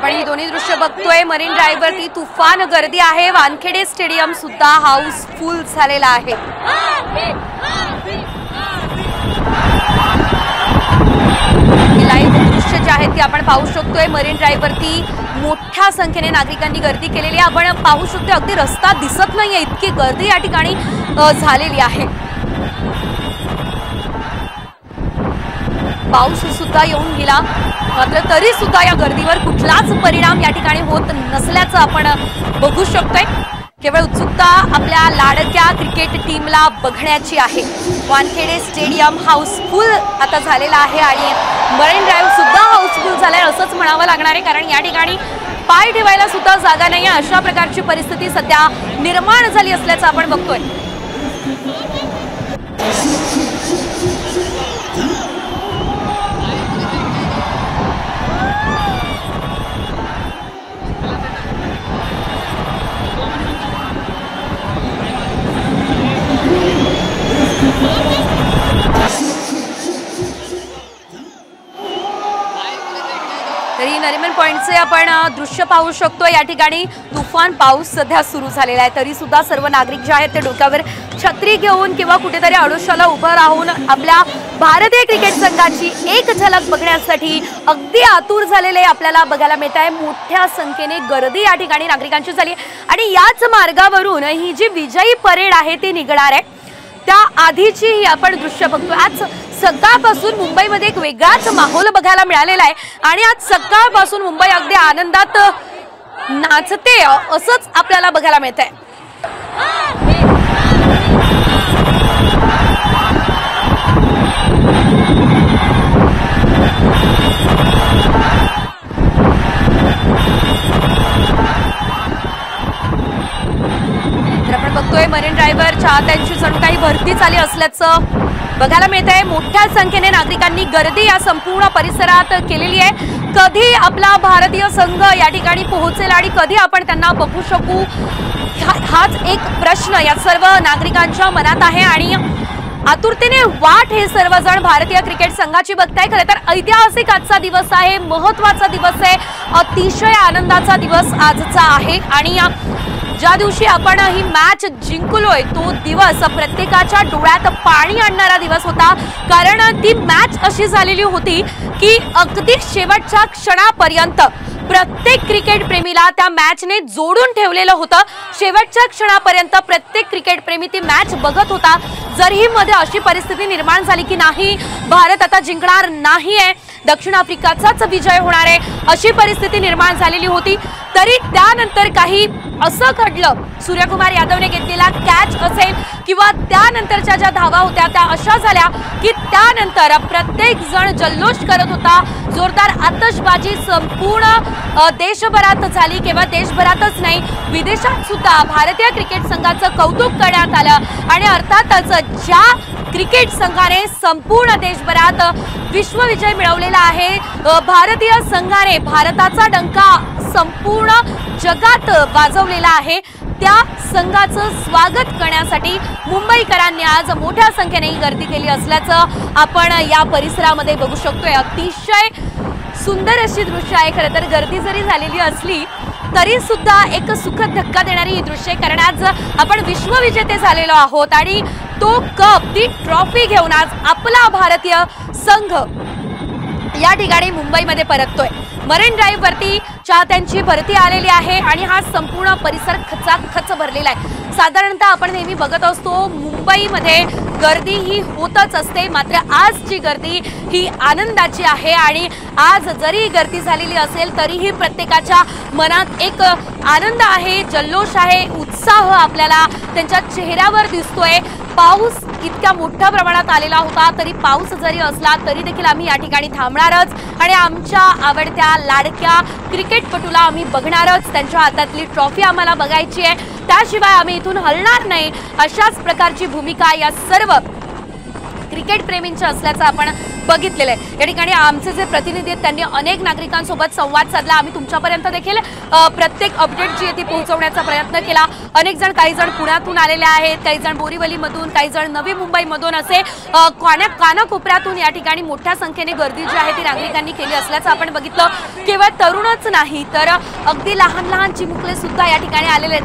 आपण ही दोन्ही दृश्य बघतोय मरीन ड्राइव्ह वरती तुफान गर्दी आहे। वानखेडे स्टेडियम सुद्धा हाऊसफुल झालेला आहे। लाईव्ह दृश्य जे आहेत ते आपण पाहू शकतोय। मरीन ड्राइव्ह वरती मोठ्या संख्येने नागरिकांनी गर्दी केलेली आहे। आपण पाहू शकतो अगदी रस्ता दिसत नाहीये इतकी गर्दी या ठिकाणी झालेली आहे। पाऊस सुद्धा येऊन गेला मात्र तरी सुद्धा या गर्दीवर कुठलाच परिणाम या ठिकाणी होत नसल्याचं आपण बघू शकतोय। केवळ उत्सुकता आपल्या लाडक्या क्रिकेट टीमला बघण्याची आहे। वानखेडे स्टेडियम हाऊसफुल आता झालेला आहे आणि मरीन ड्राइव्ह सुद्धा हाऊसफुल झालाय असंच म्हणावं लागणार आहे, कारण या ठिकाणी पाय ठेवायला सुद्धा जागा नाही आहे। अशा प्रकारची परिस्थिती सध्या निर्माण झाली असल्याचं आपण बघतोय। तरी नरिमन पॉइंटचे आपण दृश्य पाहू शकतो। या ठिकाणी तुफान पाऊस सध्या सुरू झालेला आहे, तरी सुद्धा सर्व नागरिक जे आहेत ते डोक्यावर छत्री घेऊन किंवा कुठेतरी आडोशाला उभं राहून आपल्या भारतीय क्रिकेट संघाची एक झलक बघण्यासाठी अगदी आतुर झालेले आपल्याला बघायला मिळत आहे। मोठ्या संख्येने गर्दी या ठिकाणी नागरिकांची झाली आणि याच मार्गावरून ही जी विजयी परेड आहे ती निघणार आहे। त्या आधीची ही आपण दृश्य बघतो। आज सकाळपासून मुंबईमध्ये एक वेगळाच माहोल बघायला मिळालेला आहे आणि आज सकाळपासून मुंबई अगदी आनंदात नाचते असंच आपल्याला बघायला मिळतंय। आपण बघतोय मरीन ड्राइव्हवर चाहत्यांची जणू काही भरती चालली असल्याचं बघायला मिळत आहे। मोठ्या संख्येने नागरिकांनी गर्दी या संपूर्ण परिसरात केलेली आहे। कधी आपला भारतीय संघ या ठिकाणी पोहोचेल आणि कधी आपण त्यांना बघू शकू हाच एक प्रश्न या सर्व नागरिकांच्या मनात आहे आणि आतुरतेने वाट हे सर्वजण भारतीय क्रिकेट संघाची बघताय। खरं तर ऐतिहासिक आजचा दिवस आहे, महत्त्वाचा दिवस आहे, अतिशय आनंदाचा दिवस आजचा आहे आणि ज्या दिवशी आपण ही मॅच जिंकलोय तो दिवस प्रत्येकाच्या डोळ्यात पाणी आणणारा दिवस होता, कारण ती मॅच अशी झालेली होती की अगदी शेवटच्या क्षणापर्यंत प्रत्येक क्रिकेट प्रेमीला त्या मॅचने जोडून ठेवलेलं होतं। शेवटच्या क्षणापर्यंत प्रत्येक क्रिकेट प्रेमी ती मॅच बघत होता। जरी मध्ये अशी परिस्थिती निर्माण झाली की नाही भारत आता जिंकणार नाहीये, दक्षिण आफ्रिकाचाच विजय होणार आहे अशी परिस्थिती निर्माण झालेली होती, तरी त्यानंतर काही असं घडलं, सूर्यकुमार यादवने घेतलेला कॅच असेल किंवा त्यानंतरच्या ज्या धावा होत्या त्या अशा झाल्या की त्यानंतर प्रत्येक जण जल्लोष करत होता। जोरदार आतषबाजी संपूर्ण देशभरात झाली, केवळ देशभरातच नाही विदेशात सुद्धा भारतीय क्रिकेट संघाचं कौतुक करण्यात आलं आणि अर्थातच ज्या क्रिकेट संघाने संपूर्ण देशभरात विश्वविजय मिळवलेला आहे, भारतीय संघाने भारताचा डंका संपूर्ण जगात वाजवलेला आहे, त्या संघाचं स्वागत करण्यासाठी मुंबईकरांनी आज मोठ्या संख्येने गर्दी केली असल्याचं आपण या परिसरामध्ये बघू शकतोय। अतिशय सुंदर अशी दृश्य आहे। खरं तर गर्दी जरी झालेली असली तरी सुद्धा एक सुखद धक्का देणारी ही दृश्य, कारण आज आपण विश्वविजेते झालेलो आहोत आणि तो कप ती ट्रॉफी घेऊन आज आपला भारतीय संघ या ठिकाणी मुंबईमध्ये परततोय। मरीन ड्राइव्ह वरती चाहत्यांची भरती आलेली आहे आणि हा संपूर्ण परिसर खचाखच भरलेला आहे। साधारणतः आपण नेहमी बघत असतो मुंबईमध्ये गर्दी ही होतच असते, मात्र आजची गर्दी ही आनंदाची आहे आणि आज जरी गर्दी झालेली असेल तरीही प्रत्येकाच्या मनात एक आनंद आहे, जल्लोष आहे, उत्साह आपल्याला त्यांच्या चेहऱ्यावर दिसतोय। पाऊस इतक्या मोठ्या प्रमाणात आलेला होता, तरी पाऊस जरी असला तरी देखील आम्ही या ठिकाणी थांबणारच आणि आमच्या आवडत्या लाडक्या क्रिकेटपटूला आम्ही बघणारच, त्यांच्या हातातली ट्रॉफी आम्हाला बघायची आहे, त्याशिवाय आम्ही इथून हलणार नाही, अशाच प्रकारची भूमिका या सर्व क्रिकेट प्रेमींची असल्याचं आपण बघितलेलं आहे। या ठिकाणी आमचे जे प्रतिनिधी आहेत त्यांनी अनेक नागरिकांसोबत संवाद साधला। आम्ही तुमच्यापर्यंत देखील प्रत्येक अपडेट जी आहे ती पोहोचवण्याचा प्रयत्न केला। अनेक जण, काही जण पुण्यातून आलेले आहेत, काही जण बोरीवलीमधून, काही जण नवी मुंबईमधून, असे कानाकोपऱ्यातून या ठिकाणी मोठ्या संख्येने गर्दी जी आहे ती नागरिकांनी केली असल्याचं आपण बघितलं। केवळ तरुणच नाही तर अगदी लहान लहान चिमुकले सुद्धा या ठिकाणी आलेले आहेत।